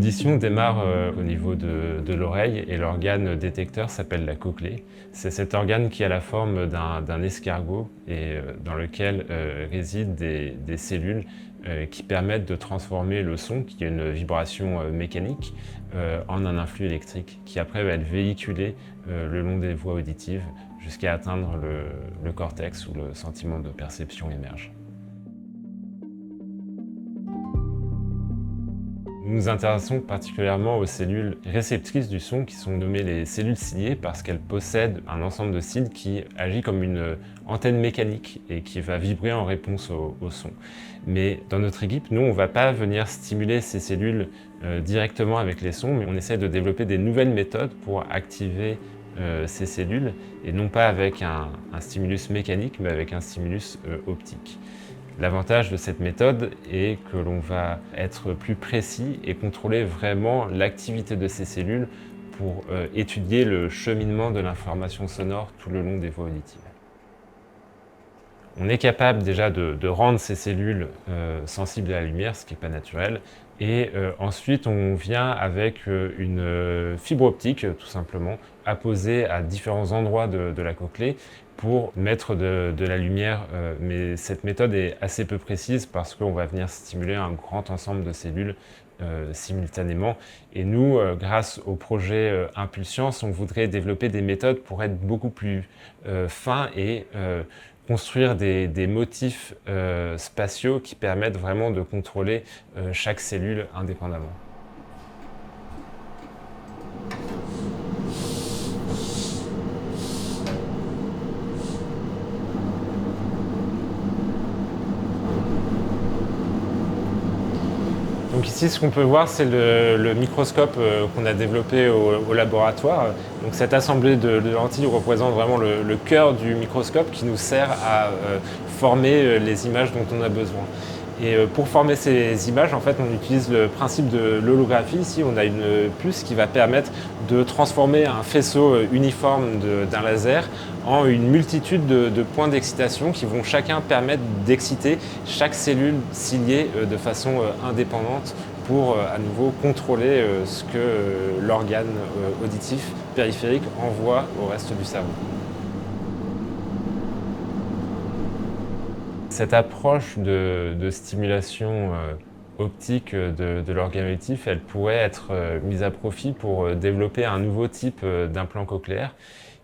L'audition démarre au niveau de l'oreille et l'organe détecteur s'appelle la cochlée. C'est cet organe qui a la forme d'un escargot et dans lequel résident des cellules qui permettent de transformer le son, qui est une vibration mécanique, en un influx électrique qui après va être véhiculé le long des voies auditives jusqu'à atteindre le cortex où le sentiment de perception émerge. Nous nous intéressons particulièrement aux cellules réceptrices du son qui sont nommées les cellules ciliées parce qu'elles possèdent un ensemble de cils qui agit comme une antenne mécanique et qui va vibrer en réponse au son. Mais dans notre équipe, nous, on ne va pas venir stimuler ces cellules directement avec les sons, mais on essaie de développer des nouvelles méthodes pour activer ces cellules et non pas avec un stimulus mécanique, mais avec un stimulus optique. L'avantage de cette méthode est que l'on va être plus précis et contrôler vraiment l'activité de ces cellules pour étudier le cheminement de l'information sonore tout le long des voies auditives. On est capable déjà de rendre ces cellules sensibles à la lumière, ce qui n'est pas naturel. Et ensuite, on vient avec une fibre optique, tout simplement, apposée à différents endroits de la cochlée pour mettre de la lumière. Mais cette méthode est assez peu précise parce qu'on va venir stimuler un grand ensemble de cellules simultanément. Et nous, grâce au projet Impulscience, on voudrait développer des méthodes pour être beaucoup plus fins et construire des motifs spatiaux qui permettent vraiment de contrôler chaque cellule indépendamment. Donc ici, ce qu'on peut voir, c'est le microscope qu'on a développé au laboratoire. Donc cette assemblée de lentilles représente vraiment le cœur du microscope qui nous sert à former les images dont on a besoin. Et pour former ces images, en fait, on utilise le principe de l'holographie. Ici, on a une puce qui va permettre de transformer un faisceau uniforme d'un laser en une multitude de points d'excitation qui vont chacun permettre d'exciter chaque cellule ciliée de façon indépendante pour à nouveau contrôler ce que l'organe auditif périphérique envoie au reste du cerveau. Cette approche de stimulation optique de l'organe auditif, elle pourrait être mise à profit pour développer un nouveau type d'implant cochléaire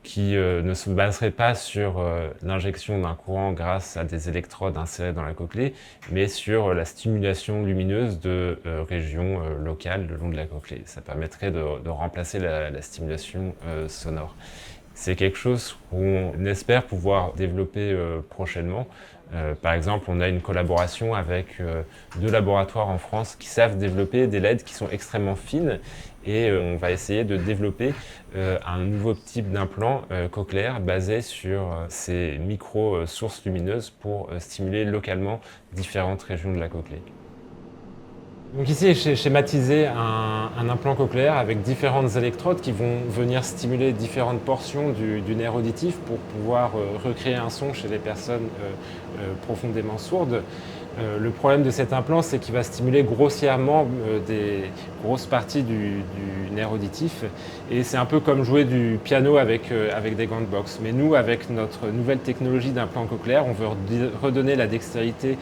qui ne se baserait pas sur l'injection d'un courant grâce à des électrodes insérées dans la cochlée, mais sur la stimulation lumineuse de régions locales le long de la cochlée. Ça permettrait de remplacer la stimulation sonore. C'est quelque chose qu'on espère pouvoir développer prochainement. Par exemple, on a une collaboration avec 2 laboratoires en France qui savent développer des LED qui sont extrêmement fines et on va essayer de développer un nouveau type d'implant cochléaire basé sur ces micro-sources lumineuses pour stimuler localement différentes régions de la cochlée. Donc ici, j'ai schématisé un implant cochléaire avec différentes électrodes qui vont venir stimuler différentes portions du nerf auditif pour pouvoir recréer un son chez les personnes profondément sourdes. Le problème de cet implant, c'est qu'il va stimuler grossièrement des grosses parties du nerf auditif et c'est un peu comme jouer du piano avec des gants de boxe. Mais nous, avec notre nouvelle technologie d'implant cochléaire, on veut redonner la dextérité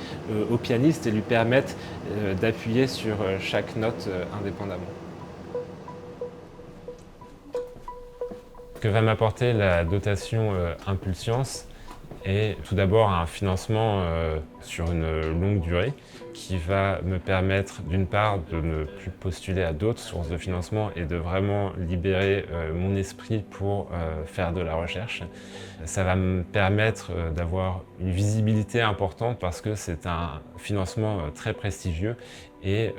au pianiste et lui permettre d'appuyer sur chaque note indépendamment. Ce que va m'apporter la dotation Impulscience est tout d'abord un financement sur une longue durée qui va me permettre d'une part de ne plus postuler à d'autres sources de financement et de vraiment libérer mon esprit pour faire de la recherche. Ça va me permettre d'avoir une visibilité importante parce que c'est un financement très prestigieux et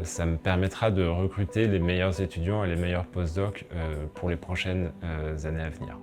ça me permettra de recruter les meilleurs étudiants et les meilleurs postdocs pour les prochaines années à venir.